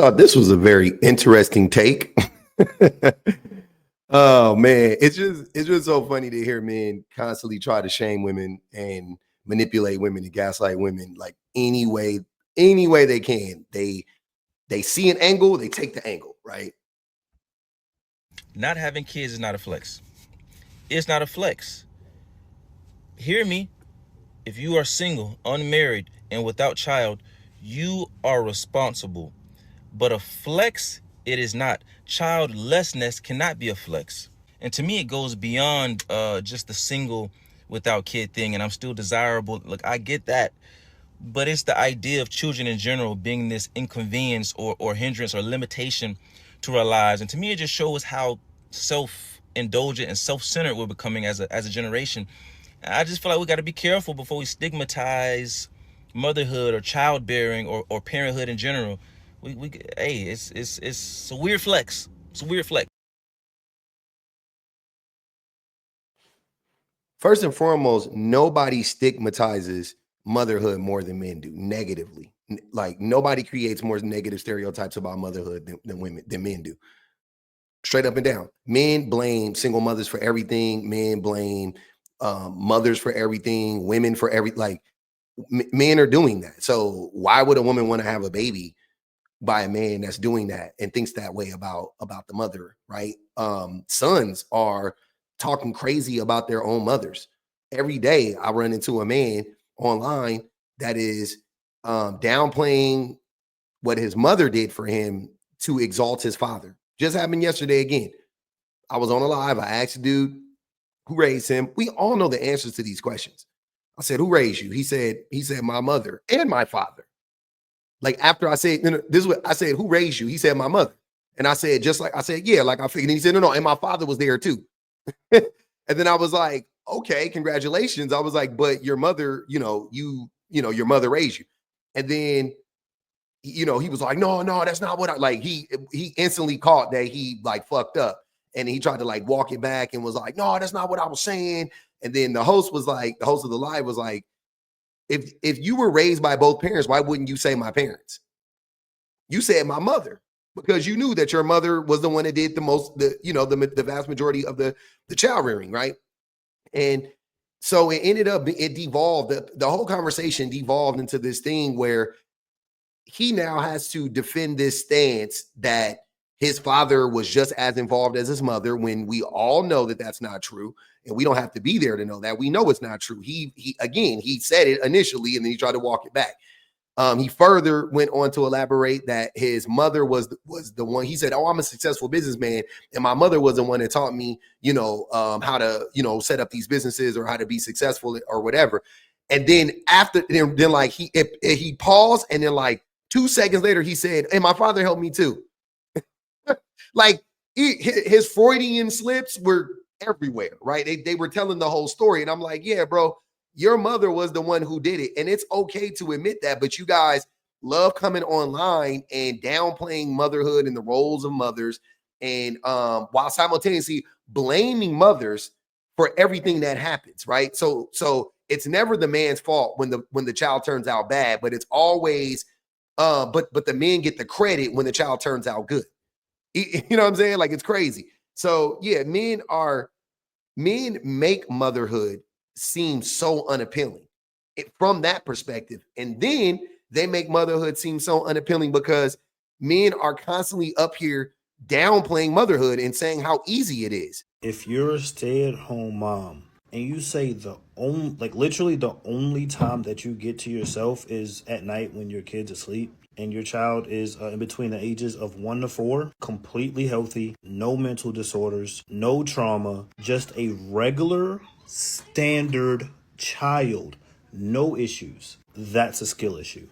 thought this was a very interesting take. Oh man, it's just so funny to hear men constantly try to shame women and manipulate women and gaslight women like any way they can. They see an angle, they take the angle, right? Not having kids is not a flex. It's not a flex. Hear me. If you are single, unmarried, and without child, you are responsible. But a flex, it is not. Childlessness cannot be a flex. And to me, it goes beyond just the single without kid thing. And I'm still desirable. Look, I get that. But it's the idea of children in general being this inconvenience or hindrance or limitation to our lives. And to me, it just shows how self-indulgent and self-centered we're becoming as a generation. I just feel like we got to be careful before we stigmatize motherhood or childbearing or parenthood in general. Hey, it's a weird flex. It's a weird flex. First and foremost, nobody stigmatizes motherhood more than men do negatively. Like nobody creates more negative stereotypes about motherhood than men do. Straight up and down. Men blame single mothers for everything. Men blame mothers for everything. Women for like men are doing that. So why would a woman want to have a baby by a man that's doing that and thinks that way about the mother, right? Sons are talking crazy about their own mothers. Every day I run into a man online that is downplaying what his mother did for him to exalt his father. Just happened yesterday again. I was on a live. I asked a dude who raised him. We all know the answers to these questions. I said, "Who raised you?" He said, "My mother and my father." Like after I said, this is what I said, "Who raised you?" He said, "My mother." And I said, just like I said, "Yeah, like I figured." And he said, "No, and my father was there too." And then I was like, "Okay, congratulations." I was like, "But your mother, your mother raised you." And then he was like, "No, no, that's not what I like." He instantly caught that he like fucked up, and he tried to like walk it back and was like, "No, that's not what I was saying." And then the host of the live was like, "If you were raised by both parents, why wouldn't you say my parents? You said my mother because you knew that your mother was the one that did the most, the vast majority of the child rearing, right?" And so it devolved. The whole conversation devolved into this thing where he now has to defend this stance that his father was just as involved as his mother, when we all know that that's not true, and we don't have to be there to know that. We know it's not true. He said it initially, and then he tried to walk it back. He further went on to elaborate that his mother was the one. He said, "Oh, I'm a successful businessman, and my mother was the one that taught me, how to, set up these businesses or how to be successful or whatever." And then then like he paused, and then like 2 seconds later, he said, "And my father helped me too." Like his Freudian slips were everywhere, right? They were telling the whole story, and I'm like, "Yeah, bro, your mother was the one who did it, and it's okay to admit that." But you guys love coming online and downplaying motherhood and the roles of mothers, and while simultaneously blaming mothers for everything that happens, right? So it's never the man's fault when the child turns out bad, but it's always but the men get the credit when the child turns out good. You know what I'm saying? Like it's crazy. So yeah, men make motherhood seem so unappealing from that perspective. And then they make motherhood seem so unappealing because men are constantly up here downplaying motherhood and saying how easy it is. If you're a stay-at-home mom and you say the only, like literally the only time that you get to yourself is at night when your kid's asleep, and your child is in between the ages of 1 to 4, completely healthy, no mental disorders, no trauma, just a regular standard child, no issues, that's a skill issue.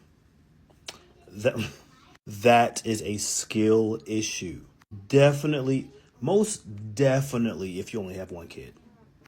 That that is a skill issue. Definitely, most definitely, if you only have one kid.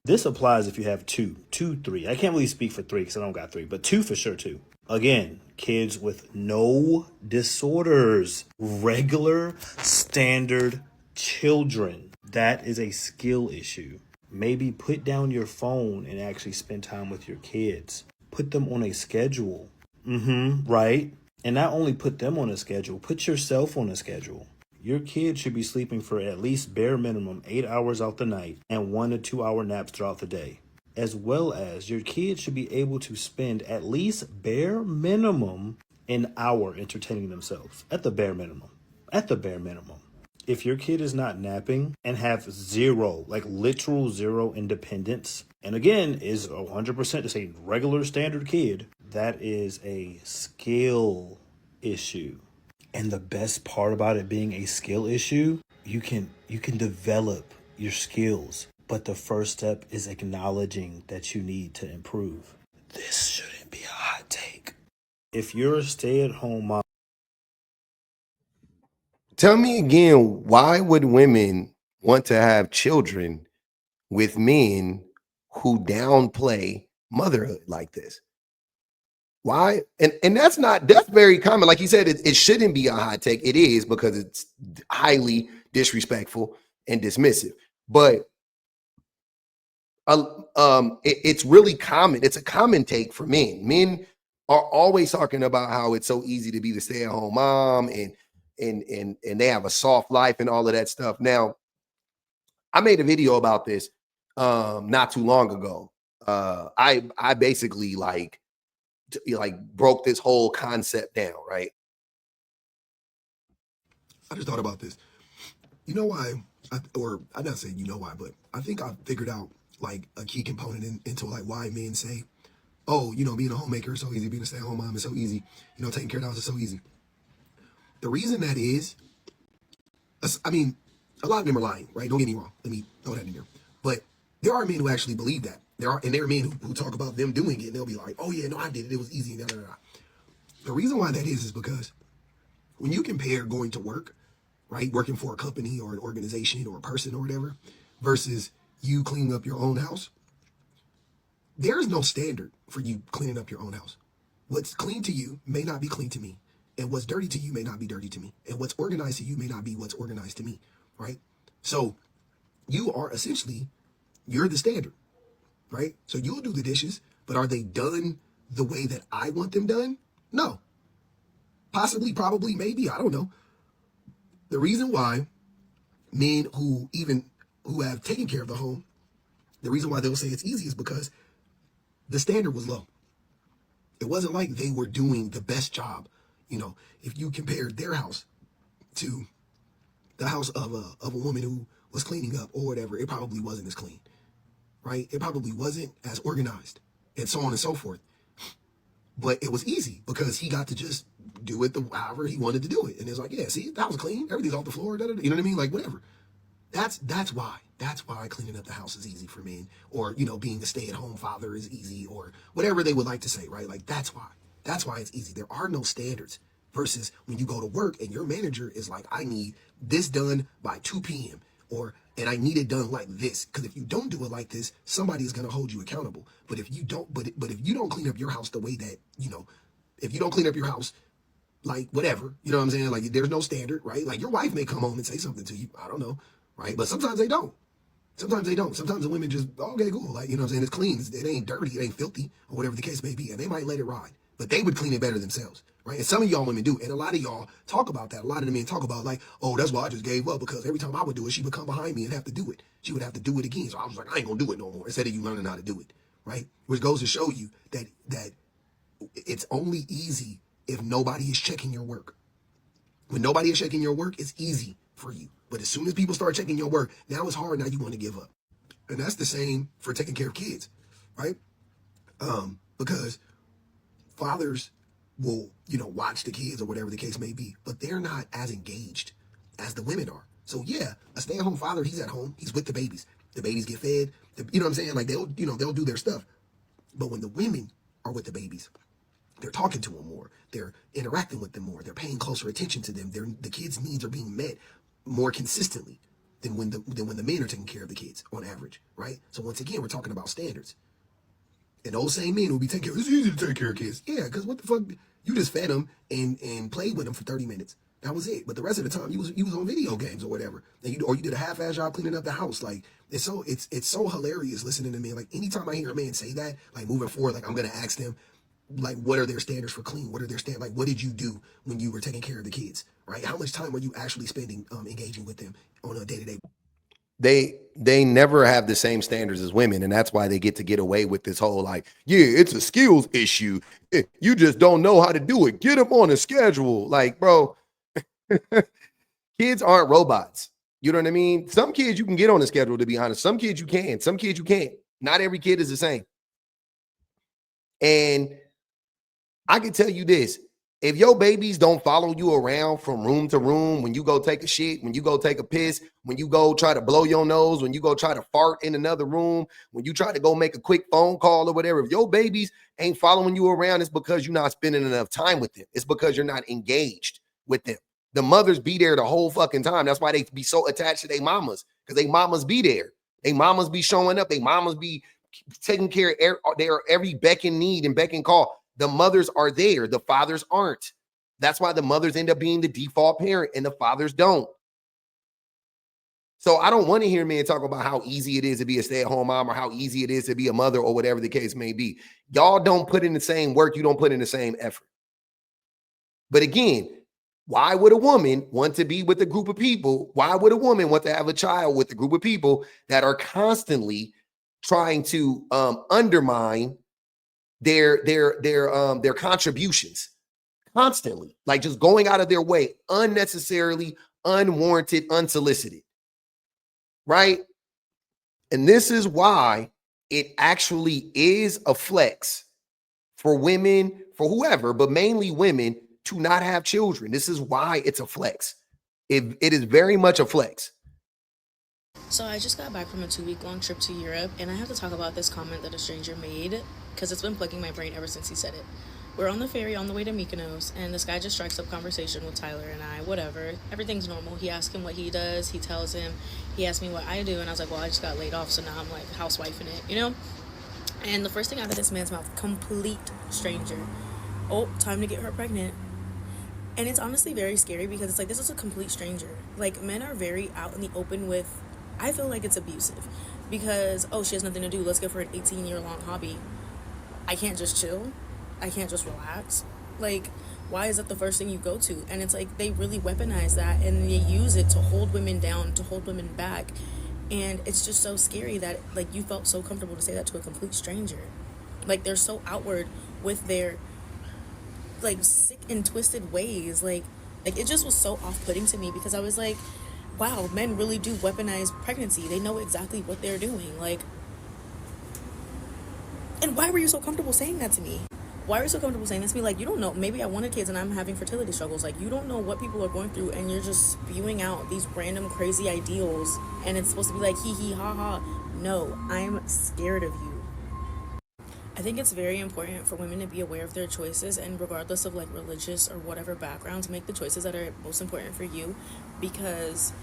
This applies if you have two, three. I can't really speak for three because I don't got three, but two for sure, too. Again, kids with no disorders, regular, standard children. That is a skill issue. Maybe put down your phone and actually spend time with your kids. Put them on a schedule. Right? And not only put them on a schedule, put yourself on a schedule. Your kid should be sleeping for at least bare minimum 8 hours out the night and 1 to 2 hour naps throughout the day. As well as your kid should be able to spend at least bare minimum an hour entertaining themselves. At the bare minimum. At the bare minimum. If your kid is not napping and have zero, like literal zero independence, and again is 100% just a regular standard kid, that is a skill issue. And the best part about it being a skill issue, you can develop your skills. But the first step is acknowledging that you need to improve. This shouldn't be a hot take. If you're a stay-at-home mom, Tell me again, why would women want to have children with men who downplay motherhood like this? Why? And that's very common. Like you said, it shouldn't be a hot take. It is, because it's highly disrespectful and dismissive. But it's really common. It's a common take for men. Men are always talking about how it's so easy to be the stay-at-home mom, and they have a soft life and all of that stuff. Now, I made a video about this not too long ago. I basically like broke this whole concept down, right? I just thought about this. You know why? I'm not saying you know why, but I think I figured out like a key component into like why men say, "Oh, being a homemaker is so easy, being a stay-at-home mom is so easy, taking care of the house is so easy." The reason that is, I mean, a lot of them are lying, right? Don't get me wrong. Let me throw that in there. But there are men who actually believe that. There are men who talk about them doing it, and they'll be like, "Oh yeah, no, I did it. It was easy." Blah, blah, blah. The reason why that is because when you compare going to work, right, working for a company or an organization or a person or whatever, versus you cleaning up your own house, there is no standard for you cleaning up your own house. What's clean to you may not be clean to me. And what's dirty to you may not be dirty to me. And what's organized to you may not be what's organized to me, right? So you are essentially, you're the standard, right? So you'll do the dishes, but are they done the way that I want them done? No. Possibly, probably, maybe, I don't know. The reason why men who have taken care of the home, the reason why they'll say it's easy is because the standard was low. It wasn't like they were doing the best job. If you compared their house to the house of a woman who was cleaning up or whatever, it probably wasn't as clean, right? It probably wasn't as organized, and so on and so forth. But it was easy because he got to just do it however he wanted to do it. And it's like, yeah, see, that was clean. Everything's off the floor. Da, da, da. You know what I mean? Like, whatever. That's why cleaning up the house is easy for men, or, being a stay-at-home father is easy, or whatever they would like to say, right? Like, that's why it's easy. There are no standards versus when you go to work and your manager is like, I need this done by 2 p.m. and I need it done like this. Because if you don't do it like this, somebody is going to hold you accountable. But if you don't, but if you don't clean up your house the way that, if you don't clean up your house, like whatever, you know what I'm saying? Like, there's no standard, right? Like, your wife may come home and say something to you. I don't know. Right. But sometimes they don't. Sometimes the women just, okay, cool. Like, you know what I'm saying? It's clean. It ain't dirty. It ain't filthy, or whatever the case may be. And they might let it ride, but they would clean it better themselves. Right. And some of y'all women do. And a lot of y'all talk about that. A lot of the men talk about like, oh, that's why I just gave up, because every time I would do it, she would come behind me and have to do it. She would have to do it again. So I was like, I ain't going to do it no more, instead of you learning how to do it. Right. Which goes to show you that it's only easy if nobody is checking your work. When nobody is checking your work, it's easy for you. But as soon as people start checking your work, now it's hard. Now you want to give up. And that's the same for taking care of kids, right? Because fathers will, watch the kids or whatever the case may be, but they're not as engaged as the women are. So yeah, a stay-at-home father, he's at home, he's with the babies. The babies get fed. You know what I'm saying? Like, they'll do their stuff. But when the women are with the babies, they're talking to them more. They're interacting with them more. They're paying closer attention to them. The kids' needs are being met more consistently than when the men are taking care of the kids on average, right? So once again, we're talking about standards. And those same men will be taking care. It's easy to take care of kids. Yeah, because what the fuck? You just fed them and played with them for 30 minutes. That was it. But the rest of the time, you was on video games or whatever. And you did a half-ass job cleaning up the house. Like, it's so hilarious listening to men. Like, anytime I hear a man say that, like, moving forward, like, I'm gonna ask them, like, what are their standards for clean? What are their standards? Like, what did you do when you were taking care of the kids, right? How much time are you actually spending engaging with them on a day-to-day? They never have the same standards as women, and that's why they get away with this whole like, yeah, it's a skills issue. You just don't know how to do it. Get them on a schedule. Like, bro, kids aren't robots. You know what I mean? Some kids you can get on a schedule, to be honest. Some kids you can. Some kids you can't. Not every kid is the same. And I can tell you this. If your babies don't follow you around from room to room, when you go take a shit, when you go take a piss, when you go try to blow your nose, when you go try to fart in another room, when you try to go make a quick phone call or whatever, if your babies ain't following you around, it's because you're not spending enough time with them. It's because you're not engaged with them. The mothers be there the whole fucking time. That's why they be so attached to their mamas, because they mamas be there. They mamas be showing up. They mamas be taking care of their every beck and need and beck and call. The mothers are there. The fathers aren't. That's why the mothers end up being the default parent and the fathers don't. So I don't want to hear men talk about how easy it is to be a stay-at-home mom or how easy it is to be a mother or whatever the case may be. Y'all don't put in the same work. You don't put in the same effort. But again, why would a woman want to be with a group of people? Why would a woman want to have a child with a group of people that are constantly trying to undermine their contributions constantly, like just going out of their way unnecessarily, unwarranted, unsolicited, right? And this is why it actually is a flex for women, for whoever, but mainly women, to not have children. This is why it's a flex. It is very much a flex. So I just got back from a 2-week-long trip to Europe, and I have to talk about this comment that a stranger made because it's been plaguing my brain ever since he said it. We're on the ferry on the way to Mykonos, and this guy just strikes up conversation with Tyler and I, whatever. Everything's normal. He asks him what he does. He tells him. He asked me what I do, and I was like, well, I just got laid off, so now I'm like housewifing it, you know? And the first thing out of this man's mouth, complete stranger. Oh, time to get her pregnant. And it's honestly very scary because it's like, this is a complete stranger. Like, men are very out in the open with, I feel like it's abusive because, oh, she has nothing to do. Let's give her an 18-year-long hobby. I can't just chill. I can't just relax. Like, why is that the first thing you go to? And it's like, they really weaponize that and they use it to hold women down, to hold women back. And it's just so scary that, like, you felt so comfortable to say that to a complete stranger. Like, they're so outward with their, like, sick and twisted ways. Like it just was so off-putting to me because I was like, wow, men really do weaponize pregnancy. They know exactly what they're doing. Like, and why were you so comfortable saying that to me? Why are you so comfortable saying that to me? Like, you don't know. Maybe I wanted kids and I'm having fertility struggles. Like, you don't know what people are going through and you're just spewing out these random crazy ideals and it's supposed to be like, hee hee ha ha. No, I'm scared of you. I think it's very important for women to be aware of their choices and regardless of like religious or whatever backgrounds, make the choices that are most important for you because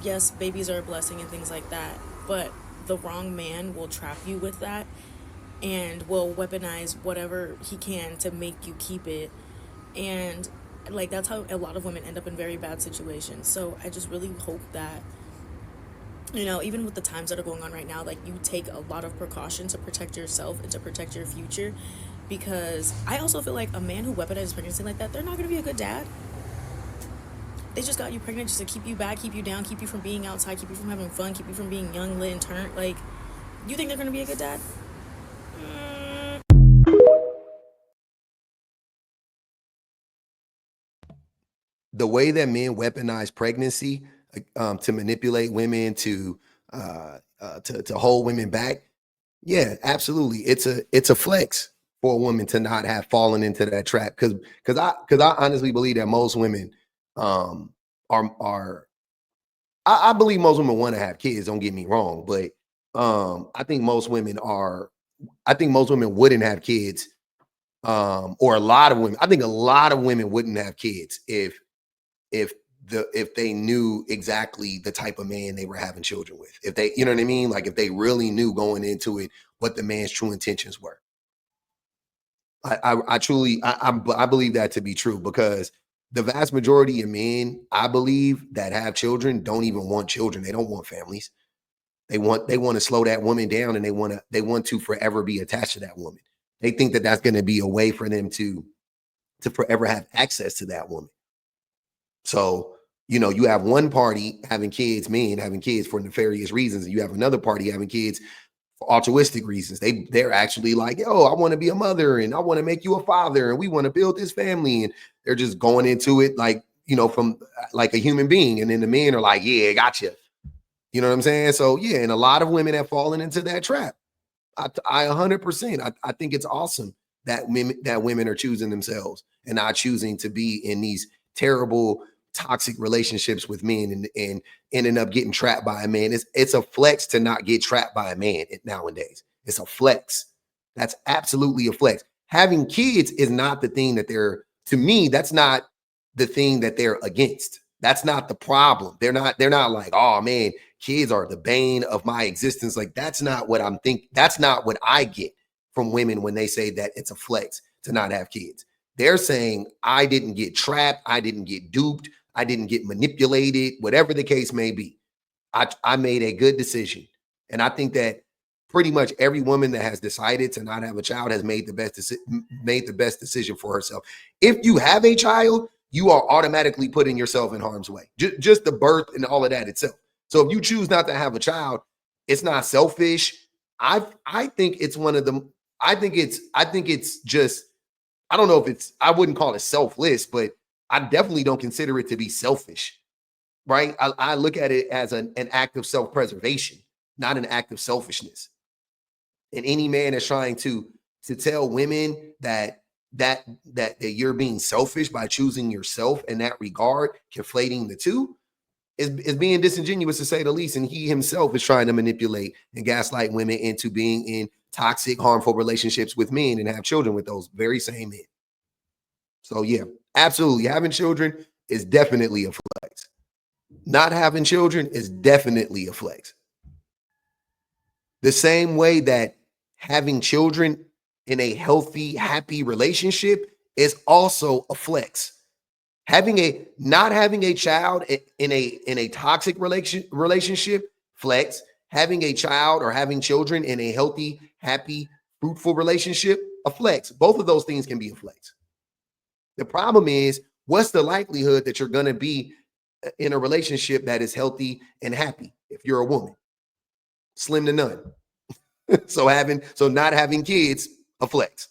yes, babies are a blessing and things like that, but the wrong man will trap you with that and will weaponize whatever he can to make you keep it. And like, that's how a lot of women end up in very bad situations. So I just really hope that, you know, even with the times that are going on right now, like, you take a lot of precaution to protect yourself and to protect your future, because I also feel like a man who weaponizes pregnancy like that, they're not going to be a good dad. They just got you pregnant just to keep you back, keep you down, keep you from being outside, keep you from having fun, keep you from being young, lit, and turned. Like, you think they're going to be a good dad? The way that men weaponize pregnancy to manipulate women, to hold women back, yeah, absolutely. It's a flex for a woman to not have fallen into that trap. Because I honestly believe that most women are I believe most women want to have kids, don't get me wrong, but I think most women wouldn't have kids, or a lot of women. I think a lot of women wouldn't have kids if they knew exactly the type of man they were having children with. If they, you know what I mean? Like, if they really knew going into it what the man's true intentions were. I truly believe that to be true, because the vast majority of men, I believe, that have children don't even want children. They don't want families. They want to slow that woman down, and they want to forever be attached to that woman. They think that that's going to be a way for them to forever have access to that woman. So, you know, you have one party having kids, men having kids for nefarious reasons, and you have another party having kids for altruistic reasons. They're actually like, yo, I want to be a mother and I want to make you a father and we want to build this family. And they're just going into it like, you know, from like a human being. And then the men are like, yeah, gotcha. You know what I'm saying? So yeah, and a lot of women have fallen into that trap. I 100%. I think it's awesome that women are choosing themselves and not choosing to be in these terrible, toxic relationships with men and ending up getting trapped by a man. It's a flex to not get trapped by a man nowadays. It's a flex. That's absolutely a flex. Having kids is not the thing that they're, to me, that's not the thing that they're against. That's not the problem. They're not like, oh man, kids are the bane of my existence. Like, that's not what I'm thinking. That's not what I get from women when they say that it's a flex to not have kids. They're saying, I didn't get trapped. I didn't get duped. I didn't get manipulated, whatever the case may be. I made a good decision. And I think that pretty much every woman that has decided to not have a child has made the best decision for herself. If you have a child, you are automatically putting yourself in harm's way. Just the birth and all of that itself. So if you choose not to have a child, it's not selfish. I think it's one of them. I think it's just, I don't know if it's, I wouldn't call it selfless, but I definitely don't consider it to be selfish, right? I look at it as an act of self-preservation, not an act of selfishness. And any man that's trying to tell women that you're being selfish by choosing yourself in that regard, conflating the two, is being disingenuous to say the least. And he himself is trying to manipulate and gaslight women into being in toxic, harmful relationships with men and have children with those very same men. So yeah, absolutely. Having children is definitely a flex. Not having children is definitely a flex. The same way that having children in a healthy, happy relationship is also a flex. Not having a child in a toxic relationship, flex. Having a child or having children in a healthy, happy, fruitful relationship, a flex. Both of those things can be a flex. The problem is, what's the likelihood that you're going to be in a relationship that is healthy and happy if you're a woman? Slim to none. So not having kids, a flex.